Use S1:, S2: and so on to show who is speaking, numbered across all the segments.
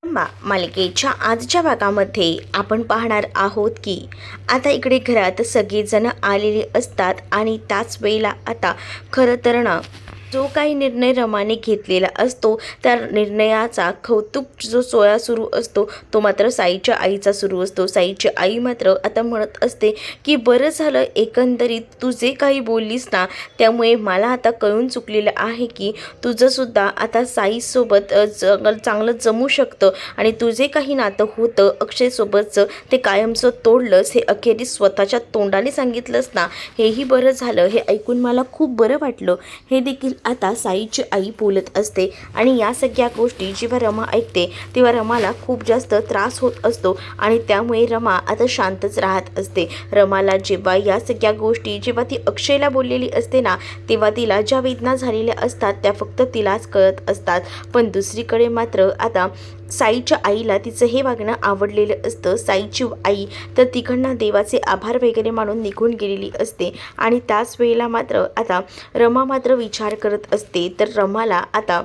S1: मालिकेच्या आजच्या भागामध्ये आपण पाहणार आहोत की आता इकडे घरात सगळेजण आलेले असतात आणि त्याच वेळेला आता खरं तर ना जो काही निर्णय रमाने घेतलेला असतो त्या निर्णयाचा कौतुक जो सोहळा सुरू असतो तो मात्र साईच्या आईचा सुरू असतो। साईची आई मात्र आता म्हणत असते की बरं झालं एकंदरीत तू जे काही बोललीस ना त्यामुळे मला आता कळून चुकलेलं आहे की तुझंसुद्धा आता साईसोबत चांगलं जमू शकतं आणि तुझे काही नातं होतं अक्षयसोबतचं ते कायमचं तोडलंस हे अखेरीस स्वतःच्या तोंडाने सांगितलंस ना, हेही बरं झालं। हे ऐकून मला खूप बरं वाटलं। हे देखील आता साईची आई बोलत असते आणि या सगळ्या गोष्टी जेव्हा रमा ऐकते तेव्हा रमाला खूप जास्त त्रास होत असतो आणि त्यामुळे रमा आता शांतच राहत असते। रमाला जेव्हा या सगळ्या गोष्टी जेव्हा ती अक्षयला बोललेली असते ना तेव्हा तिला ज्या वेदना झालेल्या असतात त्या फक्त तिलाच कळत असतात, पण दुसरीकडे मात्र आता साईच्या आईला तिचं हे वागणं आवडलेलं असतं। साईची आई तर तिकडनं देवाचे आभार वगैरे मानून निघून गेलेली असते आणि त्याच वेळेला मात्र आता रमा मात्र विचार करत असते। तर रमाला आता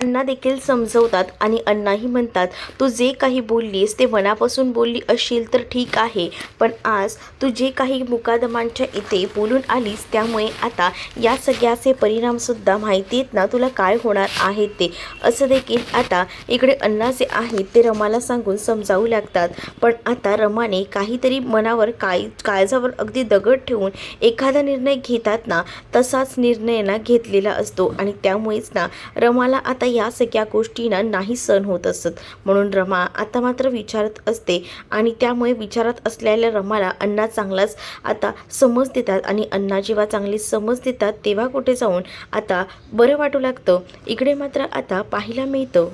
S1: अण्णा देखील समजवतात आणि अण्णाही म्हणतात तू जे काही बोललीस ते मनापासून बोलली असशील तर ठीक आहे, पण आज तू जे काही मुकादमांच्या इथे बोलून आलीस त्यामुळे आता या सगळ्याचे परिणामसुद्धा माहिती आहेत ना तुला काय होणार आहेत ते, असं देखील आता इकडे अण्णा जे आहेत ते रमाला सांगून समजावू लागतात। पण आता रमाने काहीतरी मनावर काळजावर अगदी दगड ठेवून एखादा निर्णय घेतात ना तसाच निर्णय ना घेतलेला असतो आणि त्यामुळेच ना रमाला आता या सगळ्या गोष्टींना नाही सहन होत असत, म्हणून रमा आता मात्र विचारत असते आणि त्यामुळे विचारत असलेल्या रमाला अण्णा चांगलाच आता समज देतात आणि अण्णा जेव्हा चांगली समज देतात तेव्हा कुठे जाऊन आता बरं वाटू लागतं। इकडे मात्र आता पाहायला मिळतं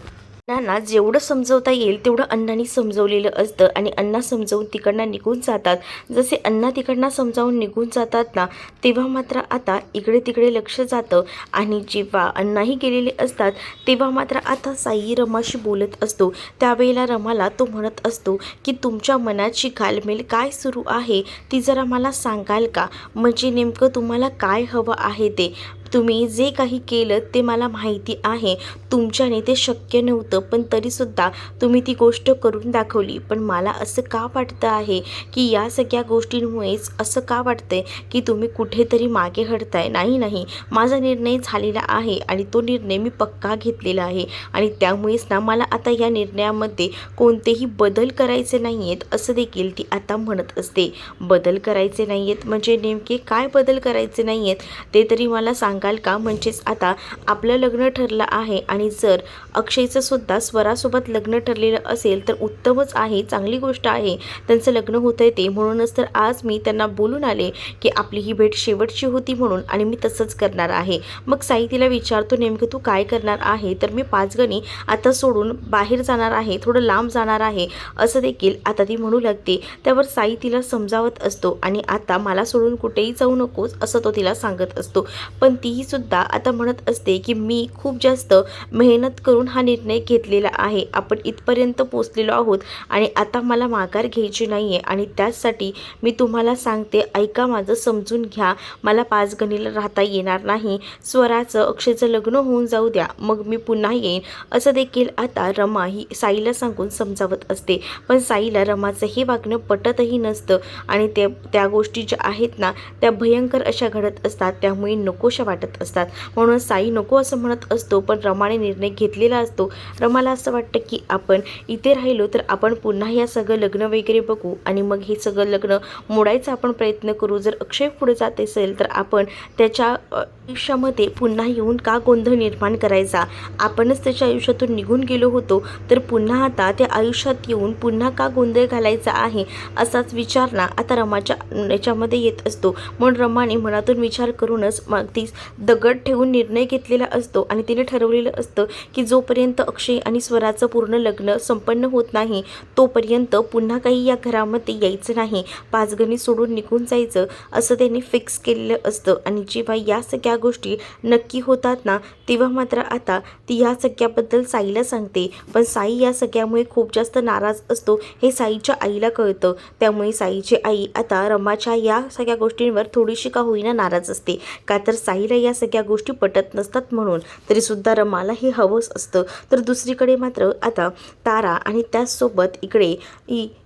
S1: अण्णांना जेवढं समजवता येईल तेवढं अण्णांनी समजवलेलं असतं आणि अण्णा समजावून तिकडनं निघून जातात। जसे अण्णा तिकडनं समजावून निघून जातात ना तेव्हा मात्र आता इकडे तिकडे लक्ष जातं आणि जेव्हा अण्णाही गेलेले असतात तेव्हा मात्र आता साई रमाशी बोलत असतो। त्यावेळेला रमाला तो म्हणत असतो की तुमच्या मनाची घालमेल काय सुरू आहे ती जरा मला सांगाल का, म्हणजे नेमकं तुम्हाला काय हवं आहे ते। तुम्ही जे काही केलं ते मला माहिती आहे, तुमच्याने ते शक्य नव्हतं पण तरीसुद्धा तुम्ही ती गोष्ट करून दाखवली, पण मला असं का वाटतं आहे की या सगळ्या गोष्टींमुळेच असं का वाटतंय की तुम्ही कुठेतरी मागे हटताय। नाही, माझा निर्णय झालेला आहे आणि तो निर्णय मी पक्का घेतलेला आहे आणि त्यामुळेच ना मला आता या निर्णयामध्ये कोणतेही बदल करायचे नाही आहेत, असं देखील ती आता म्हणत असते। बदल करायचे नाही आहेत म्हणजे नेमके काय बदल करायचे नाही आहेत ते तरी मला सांगाल का, म्हणजेच आता आपलं लग्न ठरलं आहे आणि जर अक्षयचं सुद्धा स्वरासोबत लग्न ठरलेलं असेल तर उत्तमच आहे, चांगली गोष्ट आहे, त्यांचं लग्न होतंय ते, म्हणूनच तर आज मी त्यांना बोलून आले की आपली ही भेट शेवटची होती म्हणून आणि मी तसंच करणार आहे। मग साई तिला विचारतो नेमकं तू काय करणार आहे, तर मी 5 गणी आता सोडून बाहेर जाणार आहे, थोडं लांब जाणार आहे, असं देखील आता ती म्हणू लागते। त्यावर साई तिला समजावत असतो आणि आता मला सोडून कुठेही जाऊ नकोस असं तो तिला सांगत असतो, पण तीही सुद्धा आता म्हणत असते की मी खूप जास्त मेहनत करून हा निर्णय घेतलेला आहे, आपण इथपर्यंत पोचलेलो आहोत आणि आता मला माघार घ्यायची नाही आहे आणि त्याचसाठी मी तुम्हाला सांगते, ऐका माझं समजून घ्या, मला 5 गणीला राहता येणार नाही, स्वराचं अक्षयचं लग्न होऊन जाऊ द्या मग मी पुन्हा येईन, असं देखील आता रमा ही साईला सांगून समजावत असते। पण साईला रमाचं हे वागणं पटतही नसतं आणि त्या गोष्टी ज्या आहेत ना त्या भयंकर अशा घडत असतात, त्यामुळे नकोशा वाटत असतात, म्हणून साई नको असं म्हणत असतो, पण रमाने निर्णय घेतलेला असतो। रमाला असं वाटतं की आपण इथे राहिलो तर आपण पुन्हा या सगळं लग्न वगैरे बघू आणि मग हे सगळं लग्न मोडायचा आपण प्रयत्न करू, जर अक्षय पुढे जात असेल तर आपण त्याच्या आयुष्यामध्ये पुन्हा येऊन का गोंधळ निर्माण करायचा, आपणच त्याच्या आयुष्यातून निघून गेलो होतो तर पुन्हा आता त्या आयुष्यात येऊन पुन्हा का गोंधळ घालायचा आहे, असाच विचार ना आता रमाच्या याच्यामध्ये येत असतो। म्हणून रमाने मनातून विचार करूनच मग ती दगड ठेवून निर्णय घेतलेला असतो आणि तिने ठरवलेलं असतं की जोपर्यंत अक्षय आणि स्वराचं पूर्ण लग्न संपन्न होत नाही तोपर्यंत पुन्हा काही या घरामध्ये यायचं नाही, 5 गणी सोडून निघून जायचं, असं त्यांनी फिक्स केलेलं असतं। आणि जेव्हा या सगळ्या गोष्टी नक्की होतात ना तेव्हा मात्र आता ती या सगळ्याबद्दल साईला सांगते, पण साई या सगळ्यामुळे खूप जास्त नाराज असतो हे साईच्या आईला कळतं, त्यामुळे साईची आई आता रमाच्या या सगळ्या गोष्टींवर थोडीशी का होईना नाराज असते, का तर साईला अक्षयला या सगळ्या गोष्टी पटत नसतात म्हणून तरीसुद्धा रमाला हे हवंच असतं. तर दुसरीकडे मात्र आता तारा आणि त्याचसोबत इकडे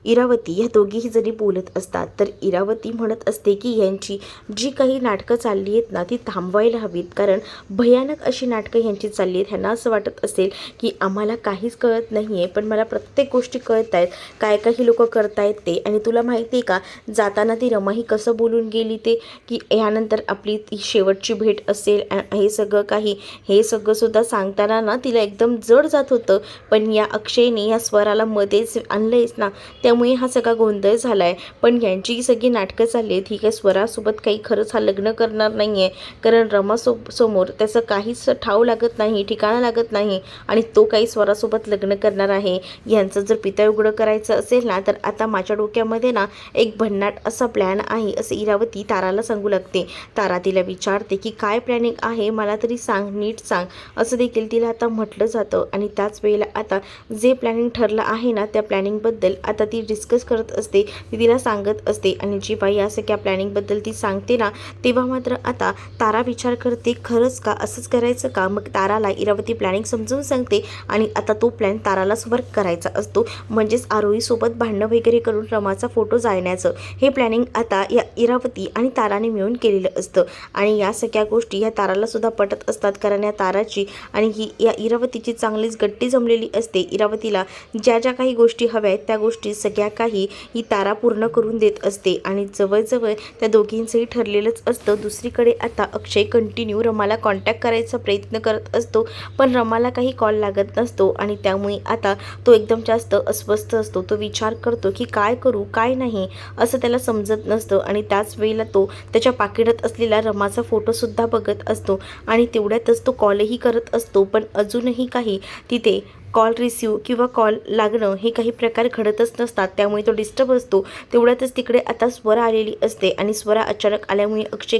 S1: इरावती ह्या दोघीही जणी बोलत असतात. तर इरावती म्हणत असते की यांची जी काही नाटकं चालली आहेत ना ती थांबवायला हवीत, कारण भयानक अशी नाटकं ह्यांची चालली आहेत. ह्यांना असं वाटत असेल की आम्हाला काहीच कळत नाही आहे, पण मला प्रत्येक गोष्टी कळत आहेत, काय काही लोक करतायत ते. आणि तुला माहिती आहे का जाताना ती रमाही कसं बोलून गेली ते, की ह्यानंतर आपली ती शेवटची भेट असेल हे सगळं काही. हे सगळं सुद्धा सांगताना ना तिला एकदम जड जात होतं, पण या अक्षयने या स्वराला मध्येच आणलंयच ना, त्यामुळे हा सगळा गोंधळ झाला आहे. पण यांची ही सगळी नाटकं चालली आहेत, ही काही स्वरासोबत काही खरंच हा लग्न करणार नाही आहे, कारण समोर त्याचं काहीच ठाव लागत नाही, ठिकाणं लागत नाही आणि तो काही स्वरासोबत लग्न करणार आहे. यांचं जर पितळ उघडं करायचं असेल ना तर आता माझ्या डोक्यामध्ये ना एक भन्नाट असा प्लॅन आहे, असं इरावती ताराला सांगू लागते. तारा तिला विचारते की काय प्लॅनिंग आहे, मला तरी सांग, नीट सांग, असं देखील तिला आता म्हटलं जातं. आणि त्याच वेळेला आता जे प्लॅनिंग ठरलं आहे ना त्या प्लॅनिंगबद्दल आता ती डिस्कस करत असते, ती तिला सांगत असते. आणि जेव्हा या सगळ्या प्लॅनिंगबद्दल ती सांगते ना तेव्हा मात्र आता तारा विचार करते, खरंच का असंच करायचं का. मग ताराला इरावती प्लॅनिंग समजून सांगते आणि आता तो प्लॅन तारालाच वर्क करायचा असतो, म्हणजेच आरोहीसोबत भांडणं वगैरे करून रमाचा फोटो जाळण्याचं हे प्लॅनिंग आता या इरावती आणि ताराने मिळून केलेलं असतं. आणि या सगळ्या गोष्टी ह्या ताराला सुद्धा पटत असतात, कारण या ताराची आणि ही या इरावतीची चांगलीच गट्टी जमलेली असते. इरावतीला ज्या ज्या काही गोष्टी हव्या आहेत त्या गोष्टी सगळ्या काही ही तारा पूर्ण करून देत असते आणि जवळजवळ त्या दोघींचंही ठरलेलंच असतं. दुसरीकडे आता अक्षय कंटिन्यू रमाला कॉन्टॅक्ट करायचा प्रयत्न करत असतो, पण रमाला काही कॉल लागत नसतो आणि त्यामुळे आता तो एकदम जास्त अस्वस्थ असतो. तो विचार करतो की काय करू काय नाही असं त्याला समजत नसतं. आणि त्याच वेळेला तो त्याच्या पाकिटात असलेला रमाचा फोटोसुद्धा बघत असतो आणि तेवढ्यातच तो कॉलही करत असतो, पण अजूनही काही तिथे कॉल रिसीव किंवा कॉल लागणं हे काही प्रकार घडतच नसतात, त्यामुळे तो डिस्टर्ब असतो. तेवढ्यातच तिकडे आता स्वरा आलेली असते आणि स्वरा अचानक आल्यामुळे अक्षय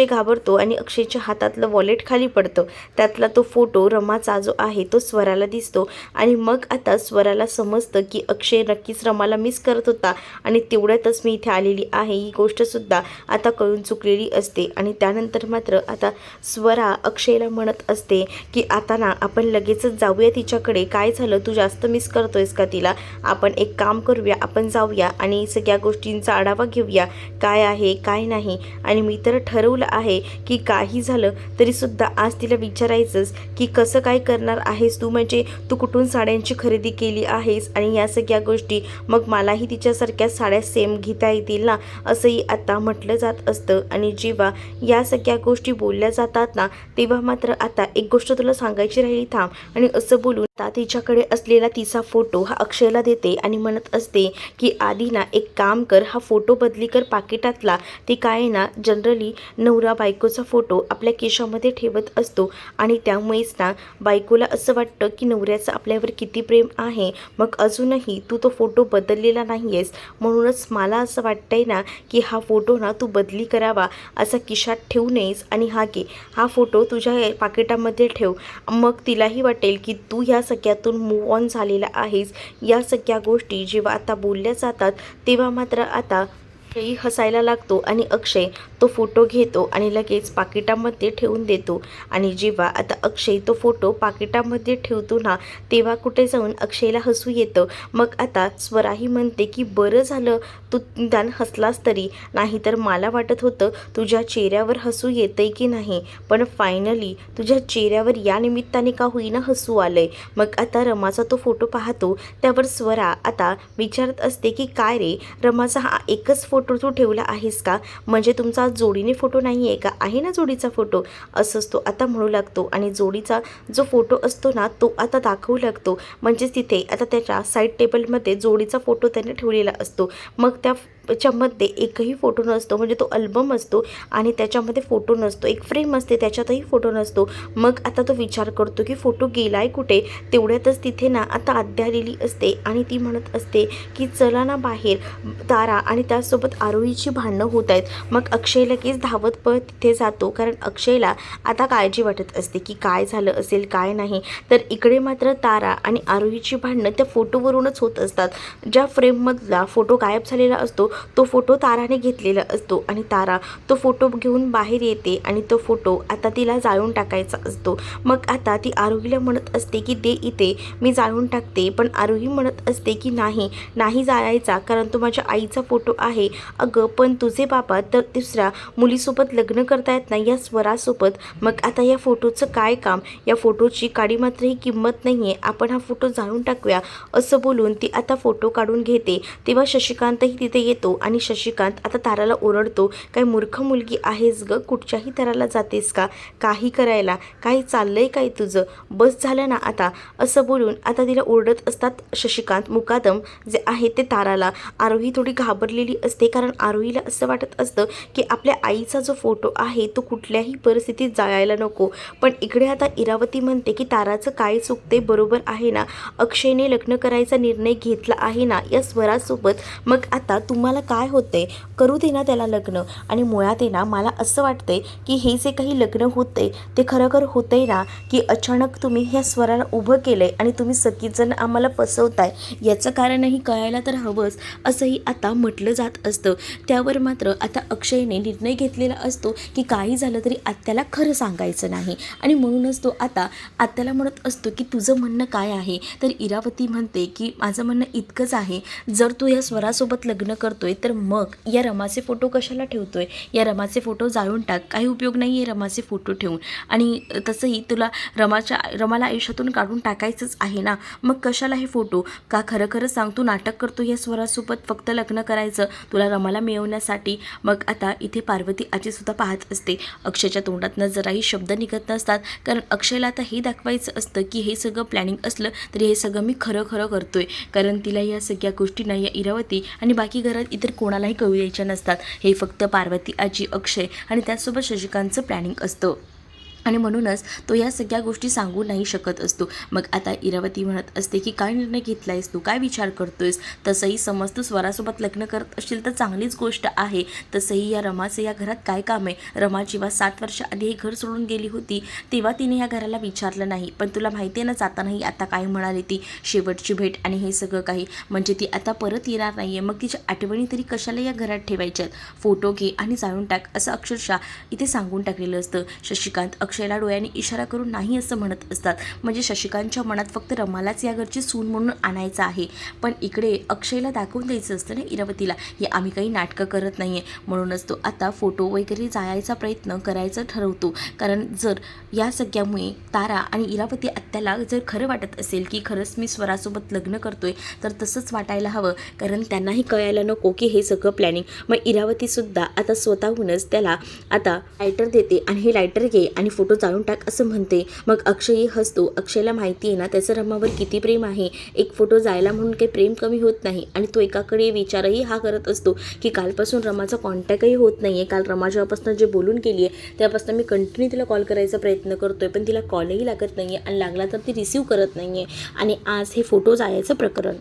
S1: घाबरतो आणि अक्षयच्या हातातलं वॉलेट खाली पडतं. त्यातला तो फोटो रमाचा जो आहे तो स्वराला दिसतो आणि मग आता स्वराला समजतं की अक्षय नक्कीच रमाला मिस करत होता आणि तेवढ्यातच मी इथे आलेली आहे ही गोष्टसुद्धा आता कळून चुकलेली असते. आणि त्यानंतर मात्र आता स्वरा अक्षयला म्हणत असते की आता ना आपण लगेचच जाऊया तिच्याकडे, काय झालं तू जास्त मिस करतोयस का तिला, आपण एक काम करूया, आपण जाऊया आणि सगळ्या गोष्टींचा आढावा घेऊया, काय आहे काय नाही. आणि मी तर ठरवलं आहे की काही झालं तरीसुद्धा आज तिला विचारायचंच की कसं काय करणार आहेस तू, म्हणजे तू कुठून साड्यांची खरेदी केली आहेस आणि या सगळ्या गोष्टी, मग मलाही तिच्यासारख्या साड्या सेम घेता येतील ना, असंही आता म्हटलं जात असतं. आणि जेव्हा या सगळ्या गोष्टी बोलल्या जातात ना तेव्हा मात्र आता एक गोष्ट तुला सांगायची राहिली, थांब. आणि असं बोलून तिच्याकडे असलेला तिचा फोटो हा अक्षयला देते आणि म्हणत असते की आधी ना एक काम कर, हा फोटो बदली कर पाकिटातला. ते काय ना जनरली नवरा बायकोचा फोटो आपल्या केशामध्ये ठेवत असतो आणि त्यामुळेच ना बायकोला असं वाटतं की नवऱ्याचं आपल्यावर किती प्रेम आहे, मग अजूनही तू तो फोटो बदललेला नाही आहेस, म्हणूनच मला असं वाटतंय ना की हा फोटो ना तू बदली करावा, असा खिशात ठेवू नयेस आणि हा फोटो तुझ्या पाकिटामध्ये ठेव. मग तिलाही वाटेल की तू ह्या सगळ्यातून मूव्ह ऑन झालेला आहेस. या सगळ्या गोष्टी जेव्हा आता बोलल्या जातात तेव्हा मात्र आता हसायला लागतो आणि अक्षय तो फोटो घेतो आणि लगेच पाकिटामध्ये ठेवून देतो. आणि जेव्हा आता अक्षय तो फोटो पाकिटामध्ये ठेवतो ना तेव्हा कुठे जाऊन अक्षयला हसू येतं. मग आता स्वराही म्हणते की बरं झालं तू निदान हसलास तरी, नाहीतर मला वाटत होतं तुझ्या चेहऱ्यावर हसू येतंय की नाही, पण फायनली तुझ्या चेहऱ्यावर या निमित्ताने का होईना हसू आलंय. मग आता रमाचा तो फोटो पाहतो त्यावर स्वरा आता विचारत असते की काय रे रमाचा हा एकच फोटो तू ठेवला आहेस का, म्हणजे तुमचा जोडीने फोटो नाही आहे का, आहे ना जोडीचा फोटो, असंच तो आता म्हणू लागतो. आणि जोडीचा जो फोटो असतो ना तो आता दाखवू लागतो, म्हणजेच तिथे आता त्याच्या साईड टेबलमध्ये जोडीचा फोटो त्याने ठेवलेला असतो. मग त्याच्यामध्ये एकही फोटो नसतो, म्हणजे तो अल्बम असतो आणि त्याच्यामध्ये फोटो नसतो, एक फ्रेम असते त्याच्यातही फोटो नसतो. मग आता तो विचार करतो की फोटो गेलाय कुठे. तेवढ्यातच तिथे ना आता आद्या आलेली असते आणि ती म्हणत असते की चला ना बाहेर, तारा आणि त्यासोबत आरोहीची भांडणं होत आहेत. मग अक्षय लगेच धावत पळत तिथे जातो, कारण अक्षयला आता काळजी वाटत असते की काय झालं असेल काय नाही. तर इकडे मात्र तारा आणि आरोहीची भांडणं त्या फोटोवरूनच होत असतात. ज्या फ्रेममधला फोटो गायब झालेला असतो तो फोटो ताराने घेतलेला असतो आणि तारा तो फोटो घेऊन बाहेर येते आणि तो फोटो आता तिला जाळून टाकायचा असतो. मग आता ती आरोहीला म्हणत असते की दे इथे, मी जाळून टाकते. पण आरोही म्हणत असते की नाही नाही जाळायचा, कारण तो माझ्या आईचा फोटो आहे. अगं पण तुझे बाबा तर दुसऱ्या मुलीसोबत लग्न करतायत ना, या स्वरासोबत. मग आता या फोटोचं काय काम, या फोटोची काडी मात्र ही किंमत नाही आहे, आपण हा फोटो जाळून टाकूया. असं बोलून ती आता फोटो काढून घेते. तेव्हा शशिकांतही तिथे येतो आणि शशिकांत आता ताराला ओरडतो, काय मूर्ख मुलगी आहेस ग, कुठच्याही ताराला जातेस का, काही करायला, काही चाललंय काय तुझं, बस झालं ना आता. असं बोलून आता तिला ओरडत असतात शशिकांत. मुकादम जे आहे ते ताराला. आरोही थोडी घाबरलेली असते, कारण आरोहीला असं वाटत असतं की आपल्या आईचा जो फोटो आहे तो कुठल्याही परिस्थितीत जाळायला नको. पण इकडे आता इरावती म्हणते की ताराचं काय चुकते, बरोबर आहे ना, अक्षयने लग्न करायचा निर्णय घेतला आहे ना या स्वरासोबत. मग आता तुम्हाला काय होतंय, करू दे ना त्याला लग्न. आणि मुळात आहे ना, मला असं वाटतंय की हे जे काही लग्न होतंय ते खरोखर होतंय ना, की अचानक तुम्ही ह्या स्वराला उभं केलंय आणि तुम्ही सगळीजण आम्हाला फसवताय, याचं कारणही कळायला तर हवंच, असंही आता म्हटलं जात असतं. त्यावर मात्र आता अक्षयने निर्णय घेतलेला असतो की काही झालं तरी आत्याला खरं सांगायचं नाही. आणि म्हणूनच तो आता आत्याला म्हणत असतो की तुझं म्हणणं काय आहे. तर इरावती म्हणते की माझं म्हणणं इतकंच आहे, जर तू या स्वरासोबत लग्न करतोय तर मग या रमाचे फोटो कशाला ठेवतोय, या रमाचे फोटो जाळून टाक, काही उपयोग नाही आहे रमाचे फोटो ठेवून. आणि तसंही तुला रमाला आयुष्यातून काढून टाकायचंच आहे ना, मग कशाला हे फोटो, का खरं खरं सांग, तू नाटक करतो या स्वरासोबत फक्त लग्न करायचं तुला रमाला मिळवण्यासाठी. मग आता इथे पार्वती आजीसुद्धा पाहत असते. अक्षयच्या तोंडातनं जराही शब्द निघत नसतात, कारण अक्षयला आता हे दाखवायचं असतं की हे सगळं प्लॅनिंग असलं तरी हे सगळं मी खरं खरं करतोय, कारण तिला या सगळ्या गोष्टींना या इरावती आणि बाकी घरात इतर कोणालाही कळू द्यायच्या नसतात. हे फक्त पार्वती आजी, अक्षय आणि त्याचसोबत शशिकांतचं प्लॅनिंग असतं आणि म्हणूनच तो या सगळ्या गोष्टी सांगू नाही शकत असतो. मग आता इरावती म्हणत असते की काय निर्णय घेतला आहेस तू, काय विचार करतोयस, तसंही समज तू स्वरासोबत लग्न करत असशील तर चांगलीच गोष्ट आहे, तसंही या रमाचं या घरात काय काम आहे. रमा जेव्हा 7 वर्ष आधी हे घर सोडून गेली होती तेव्हा तिने या घराला विचारलं नाही, पण तुला माहिती आहे ना जातानाही आता काय म्हणाली ती, शेवटची भेट आणि हे सगळं काही, म्हणजे ती आता परत येणार नाही आहे, मग तिच्या आठवणी तरी कशाला या घरात ठेवायच्यात, फोटो घे आणि जाळून टाक, असं अक्षरशः इथे सांगून टाकलेलं असतं. शशिकांत अक्षयला डोळ्याने इशारा करून नाही असं म्हणत असतात, म्हणजे शशिकांतच्या मनात फक्त रमालाच या घरची सून म्हणून आणायचं आहे. पण इकडे अक्षयला दाखवून द्यायचं असतं ना इरावतीला, हे आम्ही काही नाटकं करत नाही आहे. म्हणूनच तो आता फोटो वगैरे जाळायचा प्रयत्न करायचं ठरवतो, कारण जर या सगळ्यामुळे तारा आणि इरावती आत्याला जर खरं वाटत असेल की खरंच मी स्वरासोबत लग्न करतोय तर तसंच वाटायला हवं, कारण त्यांनाही कळायला नको की हे सगळं प्लॅनिंग. मग इरावतीसुद्धा आता स्वतःहूनच त्याला आता लायटर देते आणि हे लायटर घे आणि फोटो जाळून टाक असं म्हणते. मग अक्षयही हसतो. अक्षयला माहिती आहे ना त्याचं रमावर किती प्रेम आहे, एक फोटो जायला म्हणून काही प्रेम कमी होत नाही. आणि तो एकाकडे विचारही हा करत असतो की कालपासून रमाचा कॉन्टॅक्टही होत नाही आहे, काल रमा जेव्हापासून जे बोलून गेली आहे त्यापासून मी कंटिन्यू तिला कॉल करायचा प्रयत्न करतोय, पण तिला कॉलही लागत नाही आहे आणि लागला तर ती रिसीव्ह करत नाही आहे. आणि आज हे फोटो जायचं प्रकरण,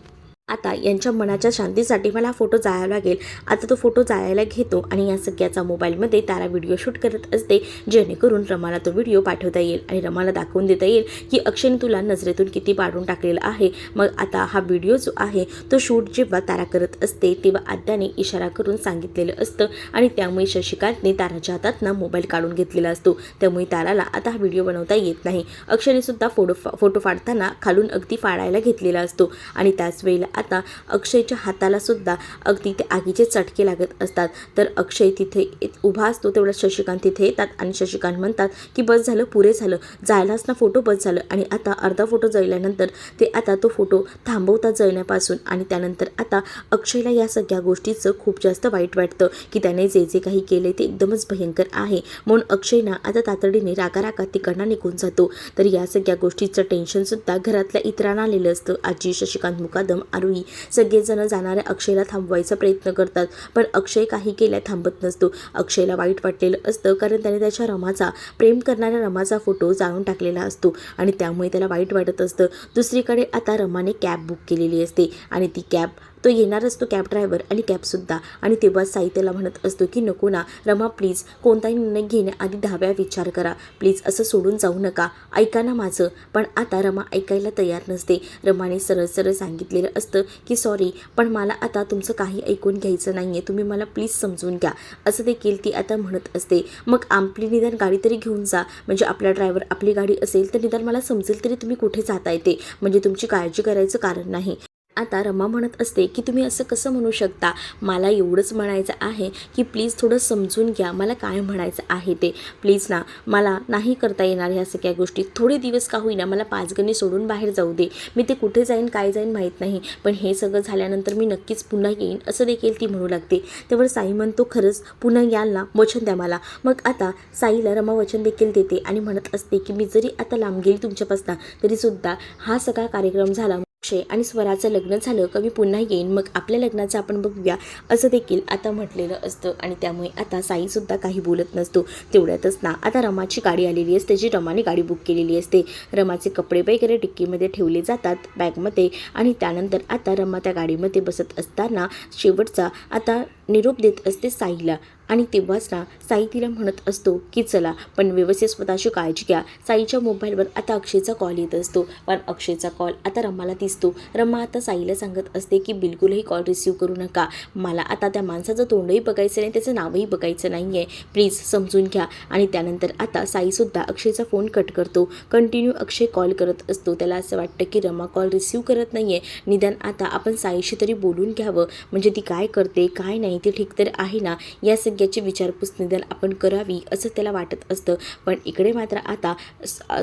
S1: आता यांच्या मनाच्या शांतीसाठी मला हा फोटो जाळावा लागेल. आता तो फोटो जाळायला घेतो आणि या सगळ्याचा मोबाईलमध्ये तारा व्हिडिओ शूट करत असते, जेणेकरून रमाला तो व्हिडिओ पाठवता येईल आणि रमाला दाखवून देता येईल की अक्षयने तुला नजरेतून किती पाडून टाकलेला आहे. मग आता हा व्हिडिओ जो आहे तो शूट जेव्हा तारा करत असते तेव्हा आद्याने इशारा करून सांगितलेलं असतं आणि त्यामुळे शशिकांतने ताराच्या हातातनं मोबाईल काढून घेतलेला असतो. त्यामुळे ताराला आता हा व्हिडिओ बनवता येत नाही. अक्षयने सुद्धा फोटो फाडताना खालून अगदी फाडायला घेतलेला असतो आणि त्याच वेळेला आता अक्षयच्या हाताला सुद्धा अगदी ते आगीचे चटके लागत असतात. तर अक्षय तिथे उभा असतो, तेवढं शशिकांत तिथे येतात आणि शशिकांत म्हणतात की बस झालं, पुरे झालं, जायलाच ना फोटो, बस झालं. आणि आता अर्धा फोटो जळल्यानंतर ते आता तो फोटो थांबवतात जळण्यापासून. आणि त्यानंतर आता अक्षयला या सगळ्या गोष्टीचं खूप जास्त वाईट वाटतं की त्याने जे जे काही केले ते एकदमच भयंकर आहे. म्हणून अक्षयना आता तातडीने रागारागात तिकडनं निघून जातो. तर या सगळ्या गोष्टीचं टेन्शनसुद्धा घरातल्या इतरांना आलेलं असतं. आजी, शशिकांत, मुकादम, आरोही सगळेजण जाणाऱ्या अक्षयला थांबवायचा प्रयत्न करतात, पण अक्षय काही केल्या थांबत नसतो. अक्षयला वाईट वाटलेलं असतं, कारण त्याने त्याच्या रमाचा, प्रेम करणाऱ्या रमाचा फोटो जाळून टाकलेला असतो आणि त्यामुळे त्याला वाईट वाटत असतं. दुसरीकडे आता रमाने कॅब बुक केलेली असते आणि ती कॅब तो येणारच तो कॅब ड्रायव्हर आणि कॅबसुद्धा. आणि तेव्हा साई त्याला म्हणत असतो की नको ना रमा, प्लीज कोणताही निर्णय घेण्याआधी 10 वेळा विचार करा, प्लीज असं सोडून जाऊ नका, ऐका ना माझं. पण आता रमा ऐकायला तयार नसते. रमाने सरळ सरळ सांगितलेलं असतं की सॉरी, पण मला आता तुमचं काही ऐकून घ्यायचं नाही आहे, तुम्ही मला प्लीज समजून घ्या, असं देखील ती आता म्हणत असते. मग आपली निदान गाडी तरी घेऊन जा, म्हणजे आपला ड्रायव्हर आपली गाडी असेल तर निदान मला समजेल तरी तुम्ही कुठे जाताय ते, म्हणजे तुमची काळजी करायचं कारण नाही. आता रमा म्हणत असते की तुम्ही असं कसं म्हणू शकता, मला एवढंच म्हणायचं आहे की प्लीज थोडं समजून घ्या, मला काय म्हणायचं आहे ते, प्लीज ना, मला नाही करता येणार ह्या सगळ्या गोष्टी, थोडे दिवस का होईना मला पाचगणी सोडून बाहेर जाऊ दे, मी ते कुठे जाईन काय जाईन माहीत नाही, पण हे सगळं झाल्यानंतर मी नक्कीच पुन्हा येईन, असं देखील ती म्हणू लागते. तेव्हा साई म्हणतो खरंच पुन्हा याल ना, वचन द्या मला. मग आता साईला रमा वचन देखील देते आणि म्हणत असते की मी जरी आता लांब गेली तुमच्यापासून तरीसुद्धा हा सगळा कार्यक्रम झाला, अक्षय आणि स्वराचं लग्न झालं का मी पुन्हा येईन, मग आपल्या लग्नाचं आपण बघूया, असं देखील आता म्हटलेलं असतं. आणि त्यामुळे आता साईसुद्धा काही बोलत नसतो. तेवढ्यातच ना आता रमाची गाडी आलेली असते, जी रमाने गाडी बुक केलेली असते. रमाचे कपडे वगैरे डिक्कीमध्ये ठेवले जातात बॅगमध्ये. आणि त्यानंतर आता रमा त्या गाडीमध्ये बसत असताना शेवटचा आता निरोप देत असते साईला. आणि तेव्हाच ना साई तिला म्हणत असतो की चला पण व्यवस्थित स्वतःची काळजी घ्या. साईच्या मोबाईलवर आता अक्षयचा कॉल येत असतो, पण अक्षयचा कॉल आता रमाला दिसतो. रमा आता साईला सांगत असते की बिलकुलही कॉल रिसीव्ह करू नका, मला आता त्या माणसाचं तोंडही बघायचं नाही, त्याचं नावही बघायचं नाही आहे, प्लीज समजून घ्या. आणि त्यानंतर आता साईसुद्धा अक्षयचा फोन कट करतो. कंटिन्यू अक्षय कॉल करत असतो. त्याला असं वाटतं की रमा कॉल रिसीव्ह करत नाही आहे, निदान आता आपण साईशी तरी बोलून घ्यावं, म्हणजे ती काय करते काय नाही ते ठीक तर आहे ना, या सगळ्याची विचारपूस निदान आपण करावी असं त्याला वाटत असतं. पण इकडे मात्र आता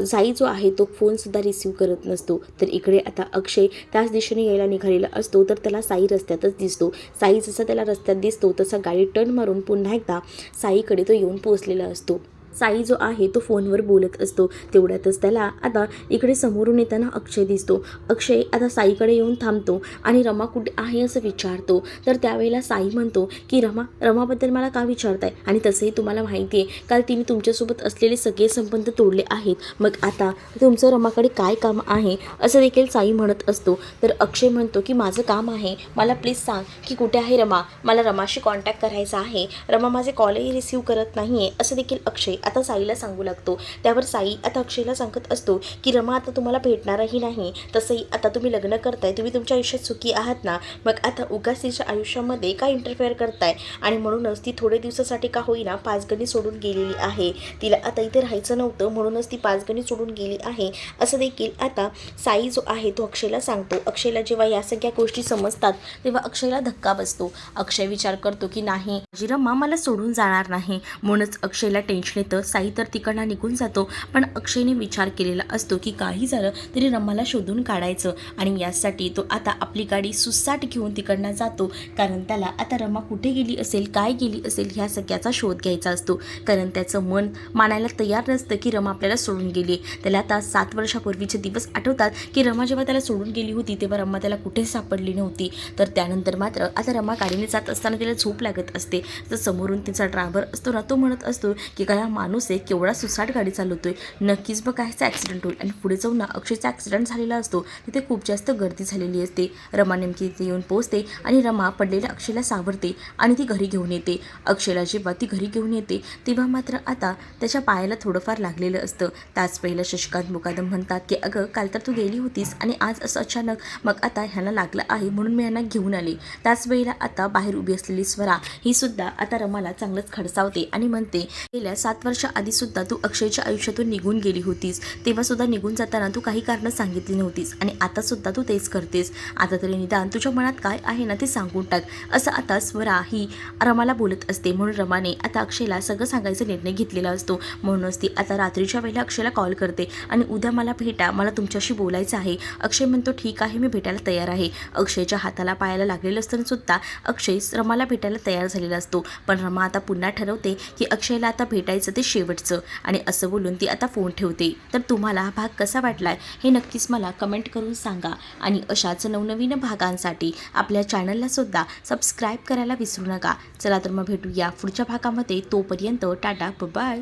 S1: साई जो आहे तो फोनसुद्धा रिसीव्ह करत नसतो. तर इकडे आता अक्षय त्याच दिशेने यायला निघालेला असतो, तर त्याला साई रस्त्यातच दिसतो. साई जसा त्याला रस्त्यात दिसतो तसा गाडी टर्न मारून पुन्हा एकदा साईकडे तो येऊन पोहोचलेला असतो. साई जो आहे तो फोनवर बोलत असतो. तेवढ्यातच त्याला आता इकडे समोरून येताना अक्षय दिसतो. अक्षय आता साईकडे येऊन थांबतो आणि रमा कुठे आहे असं विचारतो. तर त्यावेळेला साई म्हणतो की रमाबद्दल मला का विचारताय, आणि तसंही तुम्हाला माहिती आहे काल तिने तुमच्यासोबत असलेले सगळे संबंध तोडले आहेत, मग आता तुमचं रमाकडे काय काम आहे, असं देखील साई म्हणत असतो. तर अक्षय म्हणतो की माझं काम आहे, मला प्लीज सांग की कुठे आहे रमा, मला रमाशी कॉन्टॅक्ट करायचा आहे, रमा माझे कॉलही रिसीव्ह करत नाही आहे, असं देखील अक्षय आता साईला सांगू लागतो. त्यावर साई आता अक्षयला सांगत असतो की रमा आता तुम्हाला भेटणारही नाही, तसंही आता तुम्ही लग्न करताय, तुम्ही तुमच्या आयुष्यात सुखी आहात ना, मग आता उगाच तिच्या आयुष्यामध्ये का इंटरफेअर करताय, आणि म्हणूनच ती थोडे दिवसासाठी का होईना पाचगणी सोडून गेलेली आहे, तिला आता इथे राहायचं नव्हतं म्हणूनच ती पाचगणी सोडून गेली आहे, असं देखील आता साई जो आहे तो अक्षयला सांगतो. अक्षयला जेव्हा या सगळ्या गोष्टी समजतात तेव्हा अक्षयला धक्का बसतो. अक्षय विचार करतो की नाही, माझी रमा मला सोडून जाणार नाही, म्हणूनच अक्षयला टेन्शन येतं. साई तर तिकडनं निघून जातो, पण अक्षयने विचार केलेला असतो की काही झालं तरी रमाला शोधून काढायचं, आणि यासाठी तो आता आपली गाडी सुसाट घेऊन तिकडनं जातो, कारण त्याला आता रमा कुठे गेली असेल काय गेली असेल ह्या सगळ्याचा शोध घ्यायचा असतो. कारण त्याचं मन मानायला तयार नसतं की रमा आपल्याला सोडून गेली. त्याला आता 7 वर्षापूर्वीचे दिवस आठवतात की रमा जेव्हा त्याला सोडून गेली होती तेव्हा रमा त्याला कुठेच सापडली नव्हती. तर त्यानंतर मात्र आता रमा गाडीने जात असताना तिला झोप लागत असते. तर समोरून तिचा ड्रायव्हर असतो ना, तो म्हणत असतो की काय माणूस आहे, केवढा सुसाट गाडी चालवतोय, नक्कीच बघ कायचा ॲक्सिडेंट होईल. आणि पुढे जाऊन ना अक्षयचा ॲक्सिडेंट झालेला असतो, तिथे खूप जास्त गर्दी झालेली असते. रमा नेमकी तिथे येऊन पोहोचते आणि रमा पडलेल्या अक्षयला सावरते आणि ती घरी घेऊन येते. अक्षयला जेव्हा ती घरी घेऊन येते तेव्हा मात्र आता त्याच्या पायाला थोडंफार लागलेलं असतं. त्याच वेळेला शशिकांत मुकादम म्हणतात की अगं काल तर तू गेली होतीस आणि आज असं अचानक, मग आता ह्यांना लागलं आहे म्हणून मी यांना घेऊन आले. त्याच वेळेला आता बाहेर उभी असलेली स्वरा ही सुद्धा आता रमाला चांगलंच खडसावते आणि म्हणते गेल्या 7 वर्ष आधी सुद्धा तू अक्षयच्या आयुष्यातून निघून गेली होतीस, तेव्हा सुद्धा निघून जाताना तू काही कारणं सांगितली नव्हतीस, आणि आता सुद्धा तू तेच करतेस. आता तरी निदान तुझ्या मनात काय आहे ना ते सांगून टाक, असं आता स्वरा ही रमाला बोलत असते. म्हणून रमाने आता अक्षयला सगळं सांगायचा निर्णय घेतलेला असतो. म्हणूनच ती आता रात्रीच्या वेळेला अक्षयला कॉल करते आणि उद्या मला भेटा, मला तुमच्याशी बोलायचं आहे. अक्षय म्हणतो ठीक आहे, मी भेटायला तयार आहे. अक्षयच्या हाताला पायाला लागलेलं असताना सुद्धा अक्षय रमाला भेटायला तयार झालेला असतो. पण रमा आता पुन्हा ठरवते की अक्षयला आता भेटायचं ते शेवटचं, आणि असं बोलून ती आता फोन ठेवते. तर तुम्हाला हा भाग कसा वाटलाय हे नक्कीच मला कमेंट करून सांगा, आणि अशाच नवनवीन भागांसाठी आपल्या चॅनलला सुद्धा सबस्क्राईब करायला विसरू नका. चला तर मग भेटूया पुढच्या भागामध्ये, तोपर्यंत टाटा बाय.